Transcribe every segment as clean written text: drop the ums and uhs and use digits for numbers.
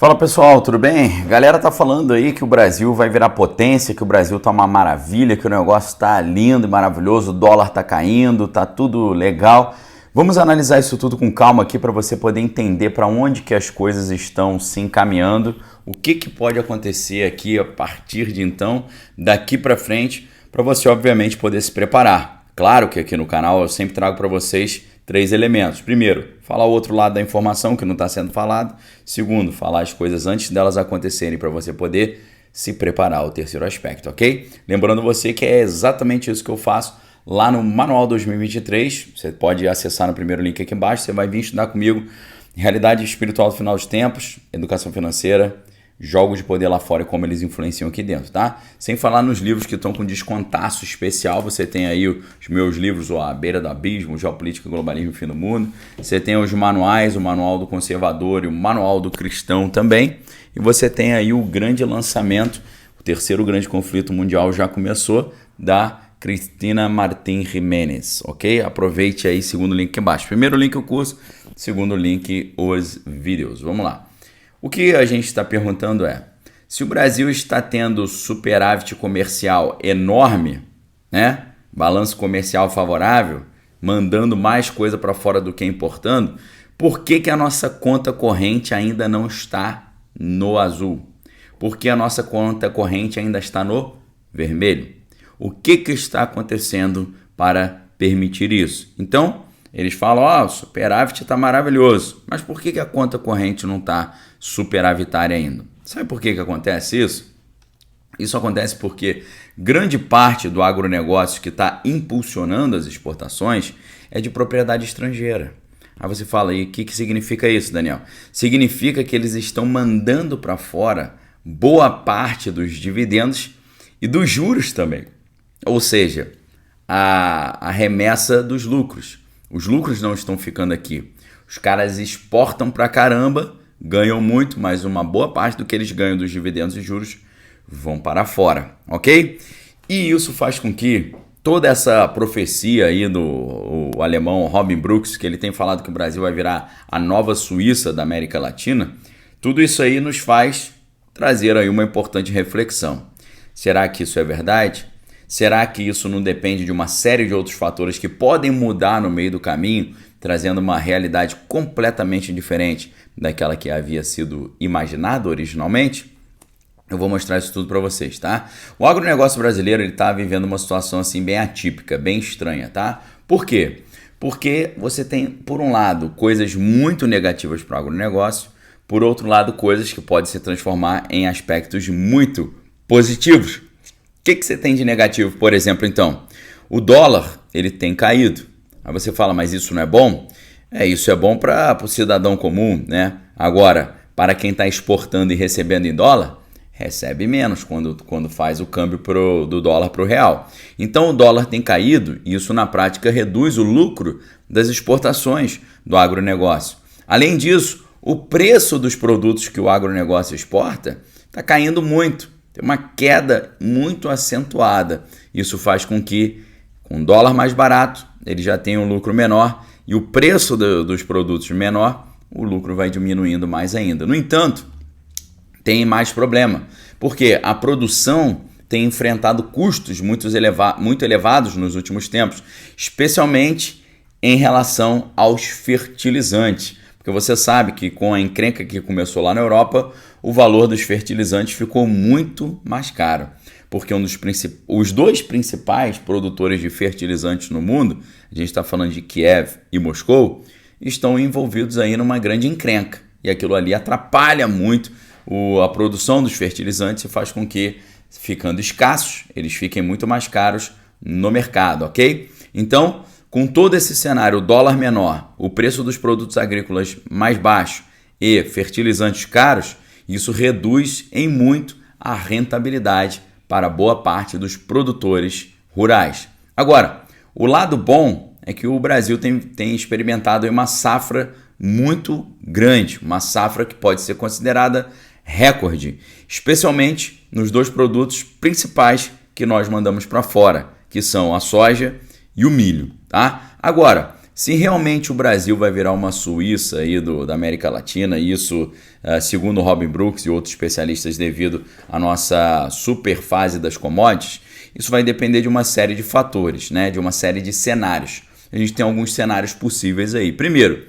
Fala pessoal, tudo bem? Galera tá falando aí que o Brasil vai virar potência, que o Brasil tá uma maravilha, que o negócio tá lindo e maravilhoso, o dólar tá caindo, tá tudo legal. Vamos analisar isso tudo com calma aqui para você poder entender para onde que as coisas estão se encaminhando, o que pode acontecer aqui a partir de então, daqui para frente, para você obviamente poder se preparar. Claro que aqui no canal eu sempre trago para vocês 3 elementos. Primeiro, falar o outro lado da informação que não está sendo falado. Segundo, falar as coisas antes delas acontecerem para você poder se preparar, o terceiro aspecto, ok? Lembrando você que é exatamente isso que eu faço lá no Manual 2023. Você pode acessar no primeiro link aqui embaixo. Você vai vir estudar comigo Realidade Espiritual do Final dos Tempos, Educação Financeira, Jogos de Poder lá fora e como eles influenciam aqui dentro, tá? Sem falar nos livros que estão com descontaço especial. Você tem aí os meus livros, A Beira do Abismo, Geopolítica, Globalismo e Fim do Mundo. Você tem os manuais, o Manual do Conservador e o Manual do Cristão também. E você tem aí o grande lançamento, o terceiro grande conflito mundial já começou, da Cristina Martín Jiménez, ok? Aproveite aí, segundo link aqui embaixo. Primeiro link o curso, segundo link os vídeos. Vamos lá. O que a gente está perguntando é, se o Brasil está tendo superávit comercial enorme, né? Balanço comercial favorável, mandando mais coisa para fora do que importando, por que a nossa conta corrente ainda não está no azul? Por que a nossa conta corrente ainda está no vermelho? O que está acontecendo para permitir isso? Então, eles falam, o superávit está maravilhoso, mas por que a conta corrente não está superavitária ainda? Sabe por que acontece isso? Isso acontece porque grande parte do agronegócio que está impulsionando as exportações é de propriedade estrangeira. Aí você fala, e o que significa isso, Daniel? Significa que eles estão mandando para fora boa parte dos dividendos e dos juros também. Ou seja, a remessa dos lucros. Os lucros não estão ficando aqui. Os caras exportam pra caramba, ganham muito, mas uma boa parte do que eles ganham dos dividendos e juros vão para fora, ok? E isso faz com que toda essa profecia aí do alemão Robin Brooks, que ele tem falado que o Brasil vai virar a nova Suíça da América Latina, tudo isso aí nos faz trazer aí uma importante reflexão. Será que isso é verdade? Será que isso não depende de uma série de outros fatores que podem mudar no meio do caminho, trazendo uma realidade completamente diferente daquela que havia sido imaginada originalmente? Eu vou mostrar isso tudo para vocês, tá? O agronegócio brasileiro está vivendo uma situação assim bem atípica, bem estranha, tá? Por quê? Porque você tem, por um lado, coisas muito negativas para o agronegócio, por outro lado, coisas que podem se transformar em aspectos muito positivos. O que você tem de negativo, por exemplo, então? O dólar, ele tem caído. Aí você fala, mas isso não é bom? Isso é bom para o cidadão comum, né? Agora, para quem está exportando e recebendo em dólar, recebe menos quando faz o câmbio do dólar para o real. Então, o dólar tem caído e isso, na prática, reduz o lucro das exportações do agronegócio. Além disso, o preço dos produtos que o agronegócio exporta está caindo muito. Tem uma queda muito acentuada. Isso faz com que, com dólar mais barato, ele já tenha um lucro menor e o preço dos produtos menor, o lucro vai diminuindo mais ainda. No entanto, tem mais problema, porque a produção tem enfrentado custos muito elevados nos últimos tempos, especialmente em relação aos fertilizantes. Porque você sabe que com a encrenca que começou lá na Europa, o valor dos fertilizantes ficou muito mais caro. Porque os dois principais produtores de fertilizantes no mundo, a gente está falando de Kiev e Moscou, estão envolvidos aí numa grande encrenca. E aquilo ali atrapalha muito a produção dos fertilizantes e faz com que, ficando escassos, eles fiquem muito mais caros no mercado, ok? Então, com todo esse cenário, o dólar menor, o preço dos produtos agrícolas mais baixo e fertilizantes caros, isso reduz em muito a rentabilidade para boa parte dos produtores rurais. Agora, o lado bom é que o Brasil tem experimentado uma safra muito grande, uma safra que pode ser considerada recorde, especialmente nos dois produtos principais que nós mandamos para fora, que são a soja e o milho, tá? Agora, se realmente o Brasil vai virar uma Suíça aí da América Latina, isso segundo Robin Brooks e outros especialistas devido à nossa super fase das commodities, isso vai depender de uma série de fatores, né? De uma série de cenários. A gente tem alguns cenários possíveis aí. Primeiro,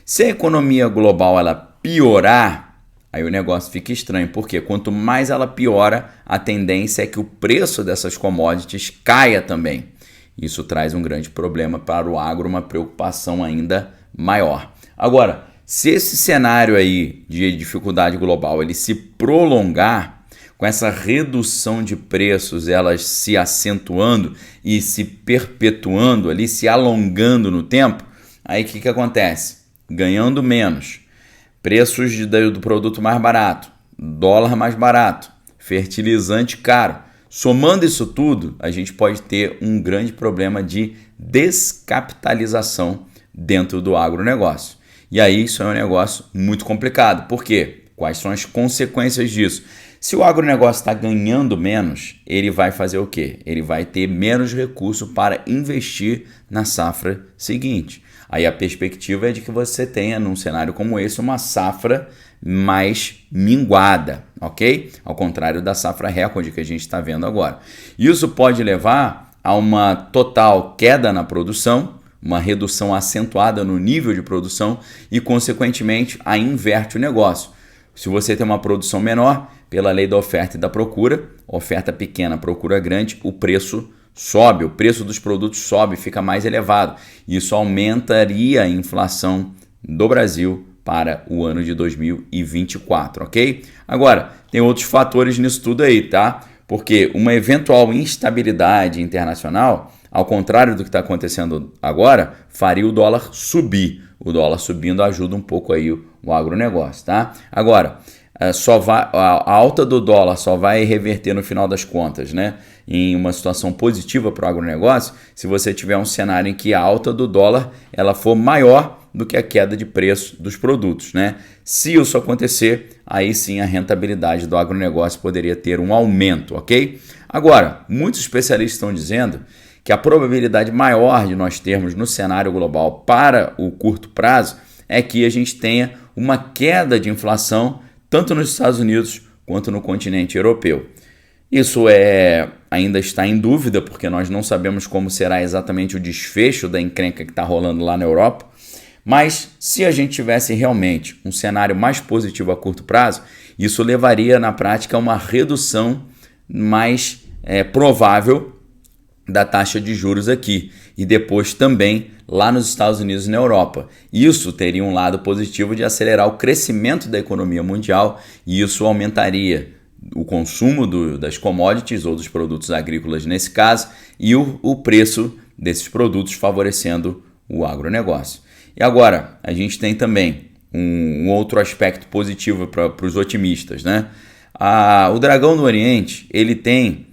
se a economia global ela piorar, aí o negócio fica estranho, porque quanto mais ela piora, a tendência é que o preço dessas commodities caia também. Isso traz um grande problema para o agro, uma preocupação ainda maior. Agora, se esse cenário aí de dificuldade global ele se prolongar, com essa redução de preços, elas se acentuando e se perpetuando ali, se alongando no tempo, aí o que acontece? Ganhando menos, preços do produto mais barato, dólar mais barato, fertilizante caro. Somando isso tudo, a gente pode ter um grande problema de descapitalização dentro do agronegócio. E aí isso é um negócio muito complicado. Por quê? Quais são as consequências disso? Se o agronegócio está ganhando menos, ele vai fazer o quê? Ele vai ter menos recurso para investir na safra seguinte. Aí a perspectiva é de que você tenha, num cenário como esse, uma safra mais minguada, ok? Ao contrário da safra recorde que a gente está vendo agora. Isso pode levar a uma total queda na produção, uma redução acentuada no nível de produção e, consequentemente, a inverte o negócio. Se você tem uma produção menor, pela lei da oferta e da procura, oferta pequena, procura grande, o preço sobe, o preço dos produtos sobe, fica mais elevado. Isso aumentaria a inflação do Brasil para o ano de 2024, ok? Agora, tem outros fatores nisso tudo aí, tá? Porque uma eventual instabilidade internacional, ao contrário do que está acontecendo agora, faria o dólar subir. O dólar subindo ajuda um pouco aí o agronegócio, tá? Agora, a alta do dólar só vai reverter no final das contas, né, em uma situação positiva para o agronegócio se você tiver um cenário em que a alta do dólar ela for maior do que a queda de preço dos produtos, né? Se isso acontecer, aí sim a rentabilidade do agronegócio poderia ter um aumento, ok? Agora, muitos especialistas estão dizendo que a probabilidade maior de nós termos no cenário global para o curto prazo é que a gente tenha uma queda de inflação tanto nos Estados Unidos quanto no continente europeu. Isso ainda está em dúvida, porque nós não sabemos como será exatamente o desfecho da encrenca que está rolando lá na Europa, mas se a gente tivesse realmente um cenário mais positivo a curto prazo, isso levaria na prática a uma redução mais provável da taxa de juros aqui e depois também lá nos Estados Unidos e na Europa. Isso teria um lado positivo de acelerar o crescimento da economia mundial e isso aumentaria o consumo das commodities ou dos produtos agrícolas nesse caso e o preço desses produtos favorecendo o agronegócio. E agora, a gente tem também um outro aspecto positivo para os otimistas, né? O Dragão do Oriente, ele tem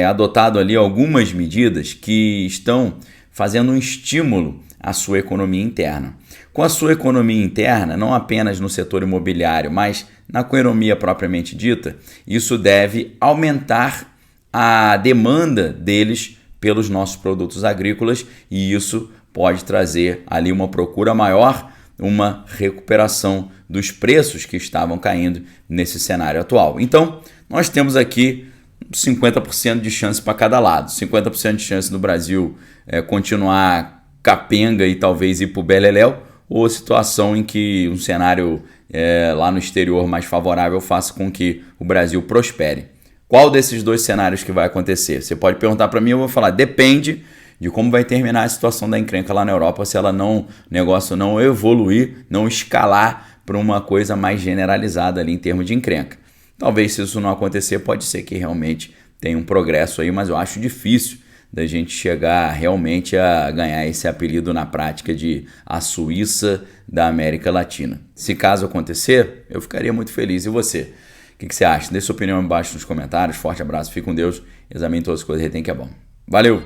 adotado ali algumas medidas que estão fazendo um estímulo à sua economia interna. Com a sua economia interna, não apenas no setor imobiliário, mas na economia propriamente dita, isso deve aumentar a demanda deles pelos nossos produtos agrícolas e isso pode trazer ali uma procura maior, uma recuperação dos preços que estavam caindo nesse cenário atual. Então, nós temos aqui 50% de chance para cada lado. 50% de chance do Brasil continuar capenga e talvez ir para o beleléu, ou situação em que um cenário lá no exterior mais favorável faça com que o Brasil prospere. Qual desses dois cenários que vai acontecer? Você pode perguntar para mim, eu vou falar, depende de como vai terminar a situação da encrenca lá na Europa, se o negócio não evoluir, não escalar para uma coisa mais generalizada ali em termos de encrenca. Talvez se isso não acontecer, pode ser que realmente tenha um progresso aí, mas eu acho difícil da gente chegar realmente a ganhar esse apelido na prática de a Suíça da América Latina. Se caso acontecer, eu ficaria muito feliz. E você? O que você acha? Deixe sua opinião embaixo nos comentários. Forte abraço, fique com Deus. Examine todas as coisas, retém que é bom. Valeu!